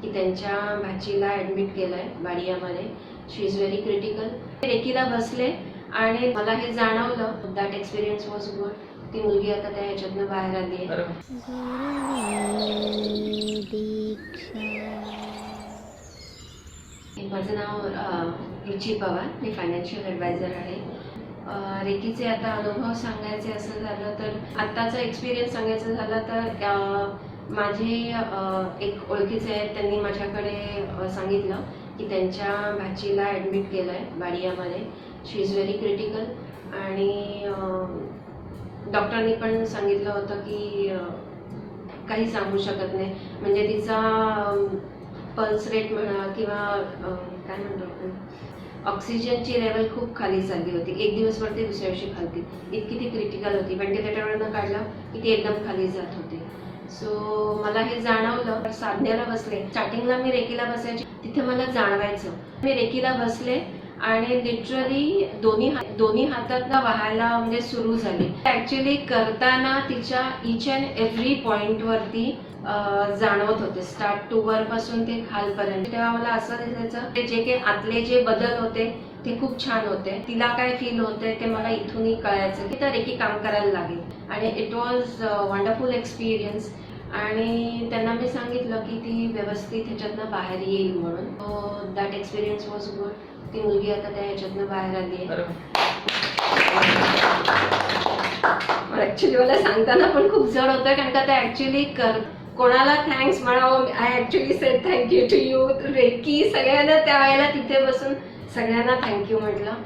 की त्यांच्या भाचीला ॲडमिट केलं आहे वाडियामध्ये. शी इज व्हेरी क्रिटिकल. रेकीला बसले आणि मला हे जाणवलं. That experience was good. ती मुलगी आता त्या ह्याच्यातनं बाहेर आली आहे. माझं नाव रुची पवार. मी फायनान्शियल ॲडवायझर आहे. रेकीचे आता अनुभव सांगायचे असं झालं तर आत्ताचा एक्सपिरियन्स सांगायचं झालं तर माझे एक ओळखीचे आहेत. त्यांनी माझ्याकडे सांगितलं की त्यांच्या भाचीला ॲडमिट केलं आहे वाडियामध्ये. शी इज व्हेरी क्रिटिकल. आणि डॉक्टरनी पण सांगितलं होतं की काही सांगू शकत नाही. म्हणजे तिचा पल्स रेट म्हणा किंवा काय म्हणतो आपण, ऑक्सिजनची लेवल खूप खाली चालली होती. एक दिवस वरती दुसऱ्या दिवशी खालती. इतकी ती क्रिटिकल होती. व्हेंटिलेटरवरनं काढलं की ती एकदम खाली जात होती. सो मला हे जाणवलं. साधण्याला बसले. स्टार्टिंगला मी रेकीला बसायची, तिथे मला जाणवायचं. मी रेकीला बसले आणि लिटरली दोन्ही हातातनं वाहायला म्हणजे सुरू झाली. ॲक्च्युली करताना तिच्या इच अँड एव्हरी पॉईंटवरती जाणवत होते. स्टार्ट टू वर पासून ते खालपर्यंत. तेव्हा मला असं दिसायचं की जे काही आतले जे बदल होते ते खूप छान होते. तिला काय फील होते ते मला इथूनही कळायचं की तर रेकी काम करायला लागेल. आणि इट वॉज वंडरफुल एक्सपिरियन्स. आणि त्यांना मी सांगितलं की ती व्यवस्थित ह्याच्यातनं बाहेर येईल म्हणून. That experience was good. ती मुलगी आता त्या ह्याच्यातनं बाहेर आली आहे. ॲक्च्युली मला सांगताना पण खूप जड होतं कारण का ते ॲक्च्युली कोणाला थँक्स म्हणावं. I actually said thank you to you reiki. सगळ्यांना त्यावेळेला तिथे बसून सगळ्यांना थँक्यू म्हटलं.